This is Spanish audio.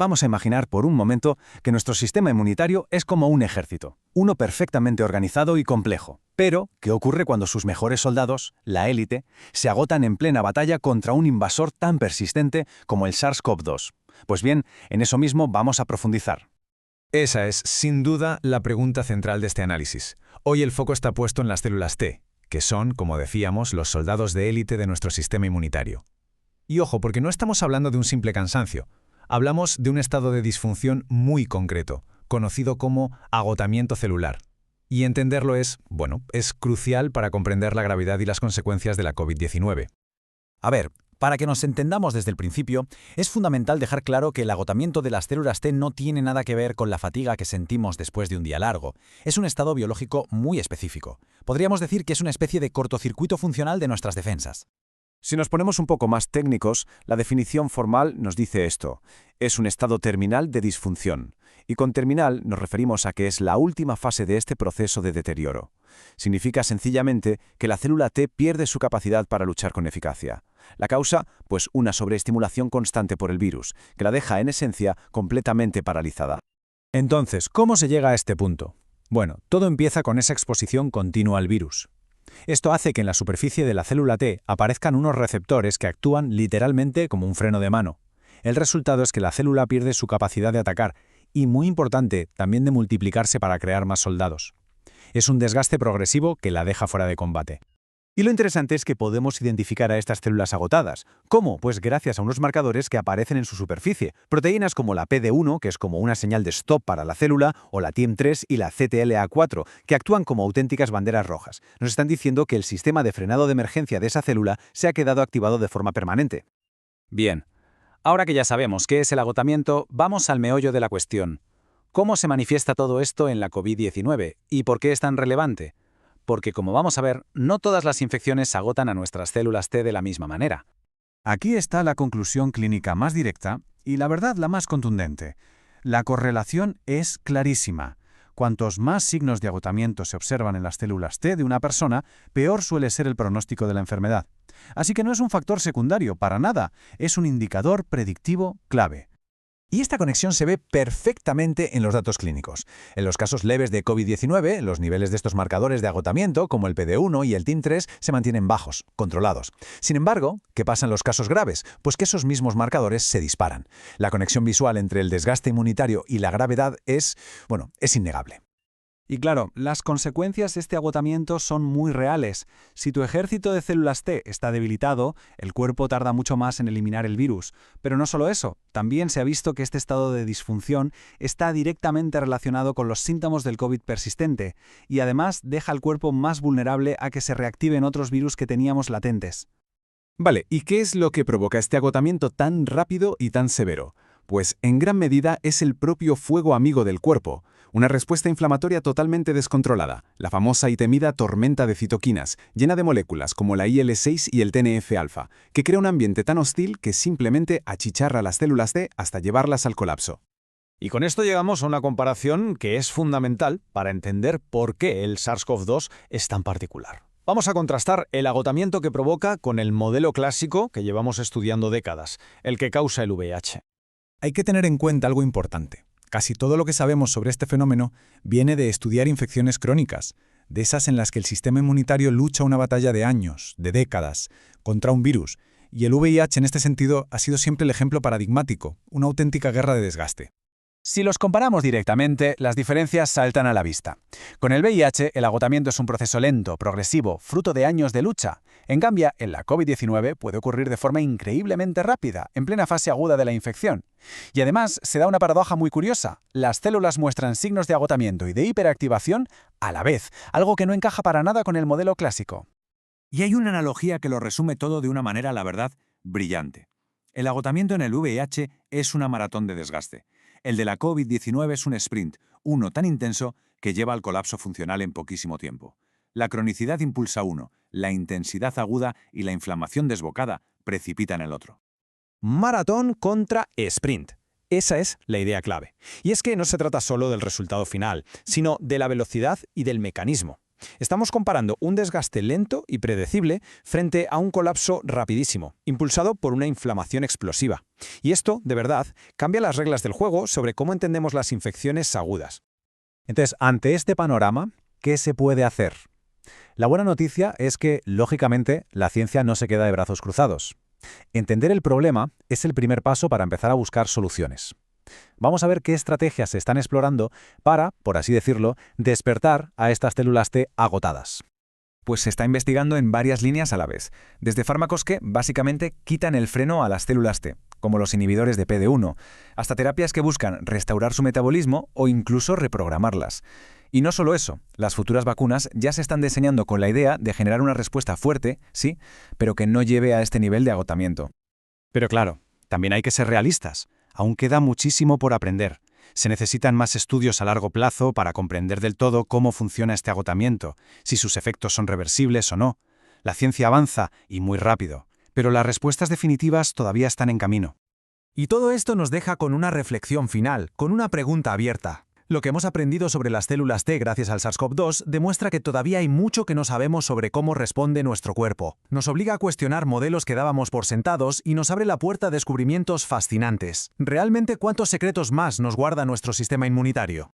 vamos a imaginar por un momento que nuestro sistema inmunitario es como un ejército, uno perfectamente organizado y complejo. Pero, ¿qué ocurre cuando sus mejores soldados, la élite, se agotan en plena batalla contra un invasor tan persistente como el SARS-CoV-2? Pues bien, en eso mismo vamos a profundizar. Esa es, sin duda, la pregunta central de este análisis. Hoy el foco está puesto en las células T, que son, como decíamos, los soldados de élite de nuestro sistema inmunitario. Y ojo, porque no estamos hablando de un simple cansancio. Hablamos de un estado de disfunción muy concreto, conocido como agotamiento celular. Y entenderlo es crucial para comprender la gravedad y las consecuencias de la COVID-19. A ver, para que nos entendamos desde el principio, es fundamental dejar claro que el agotamiento de las células T no tiene nada que ver con la fatiga que sentimos después de un día largo. Es un estado biológico muy específico. Podríamos decir que es una especie de cortocircuito funcional de nuestras defensas. Si nos ponemos un poco más técnicos, la definición formal nos dice esto: es un estado terminal de disfunción. Y con terminal nos referimos a que es la última fase de este proceso de deterioro. Significa sencillamente que la célula T pierde su capacidad para luchar con eficacia. La causa, pues una sobreestimulación constante por el virus, que la deja en esencia completamente paralizada. Entonces, ¿cómo se llega a este punto? Bueno, todo empieza con esa exposición continua al virus. Esto hace que en la superficie de la célula T aparezcan unos receptores que actúan literalmente como un freno de mano. El resultado es que la célula pierde su capacidad de atacar y, muy importante, también de multiplicarse para crear más soldados. Es un desgaste progresivo que la deja fuera de combate. Y lo interesante es que podemos identificar a estas células agotadas. ¿Cómo? Pues gracias a unos marcadores que aparecen en su superficie. Proteínas como la PD1, que es como una señal de stop para la célula, o la TIM3 y la CTLA4, que actúan como auténticas banderas rojas. Nos están diciendo que el sistema de frenado de emergencia de esa célula se ha quedado activado de forma permanente. Bien, ahora que ya sabemos qué es el agotamiento, vamos al meollo de la cuestión. ¿Cómo se manifiesta todo esto en la COVID-19 y por qué es tan relevante? Porque, como vamos a ver, no todas las infecciones agotan a nuestras células T de la misma manera. Aquí está la conclusión clínica más directa y, la verdad, la más contundente. La correlación es clarísima. Cuantos más signos de agotamiento se observan en las células T de una persona, peor suele ser el pronóstico de la enfermedad. Así que no es un factor secundario, para nada, es un indicador predictivo clave. Y esta conexión se ve perfectamente en los datos clínicos. En los casos leves de COVID-19, los niveles de estos marcadores de agotamiento, como el PD1 y el TIM3, se mantienen bajos, controlados. Sin embargo, ¿qué pasa en los casos graves? Pues que esos mismos marcadores se disparan. La conexión visual entre el desgaste inmunitario y la gravedad es innegable. Y claro, las consecuencias de este agotamiento son muy reales. Si tu ejército de células T está debilitado, el cuerpo tarda mucho más en eliminar el virus. Pero no solo eso, también se ha visto que este estado de disfunción está directamente relacionado con los síntomas del COVID persistente y además deja al cuerpo más vulnerable a que se reactiven otros virus que teníamos latentes. Vale, ¿y qué es lo que provoca este agotamiento tan rápido y tan severo? Pues en gran medida es el propio fuego amigo del cuerpo, una respuesta inflamatoria totalmente descontrolada, la famosa y temida tormenta de citoquinas, llena de moléculas como la IL-6 y el TNF-alfa, que crea un ambiente tan hostil que simplemente achicharra las células T hasta llevarlas al colapso. Y con esto llegamos a una comparación que es fundamental para entender por qué el SARS-CoV-2 es tan particular. Vamos a contrastar el agotamiento que provoca con el modelo clásico que llevamos estudiando décadas, el que causa el VIH. Hay que tener en cuenta algo importante. Casi todo lo que sabemos sobre este fenómeno viene de estudiar infecciones crónicas, de esas en las que el sistema inmunitario lucha una batalla de años, de décadas, contra un virus, y el VIH en este sentido ha sido siempre el ejemplo paradigmático, una auténtica guerra de desgaste. Si los comparamos directamente, las diferencias saltan a la vista. Con el VIH, el agotamiento es un proceso lento, progresivo, fruto de años de lucha. En cambio, en la COVID-19 puede ocurrir de forma increíblemente rápida, en plena fase aguda de la infección. Y además, se da una paradoja muy curiosa. Las células muestran signos de agotamiento y de hiperactivación a la vez, algo que no encaja para nada con el modelo clásico. Y hay una analogía que lo resume todo de una manera, la verdad, brillante. El agotamiento en el VIH es una maratón de desgaste. El de la COVID-19 es un sprint, uno tan intenso que lleva al colapso funcional en poquísimo tiempo. La cronicidad impulsa uno, la intensidad aguda y la inflamación desbocada precipitan el otro. Maratón contra sprint. Esa es la idea clave. Y es que no se trata solo del resultado final, sino de la velocidad y del mecanismo. Estamos comparando un desgaste lento y predecible frente a un colapso rapidísimo, impulsado por una inflamación explosiva. Y esto, de verdad, cambia las reglas del juego sobre cómo entendemos las infecciones agudas. Entonces, ante este panorama, ¿qué se puede hacer? La buena noticia es que, lógicamente, la ciencia no se queda de brazos cruzados. Entender el problema es el primer paso para empezar a buscar soluciones. Vamos a ver qué estrategias se están explorando para, por así decirlo, despertar a estas células T agotadas. Pues se está investigando en varias líneas a la vez, desde fármacos que, básicamente, quitan el freno a las células T, como los inhibidores de PD-1, hasta terapias que buscan restaurar su metabolismo o incluso reprogramarlas. Y no solo eso, las futuras vacunas ya se están diseñando con la idea de generar una respuesta fuerte, sí, pero que no lleve a este nivel de agotamiento. Pero claro, también hay que ser realistas. Aún queda muchísimo por aprender. Se necesitan más estudios a largo plazo para comprender del todo cómo funciona este agotamiento, si sus efectos son reversibles o no. La ciencia avanza, y muy rápido, pero las respuestas definitivas todavía están en camino. Y todo esto nos deja con una reflexión final, con una pregunta abierta. Lo que hemos aprendido sobre las células T gracias al SARS-CoV-2 demuestra que todavía hay mucho que no sabemos sobre cómo responde nuestro cuerpo. Nos obliga a cuestionar modelos que dábamos por sentados y nos abre la puerta a descubrimientos fascinantes. ¿Realmente cuántos secretos más nos guarda nuestro sistema inmunitario?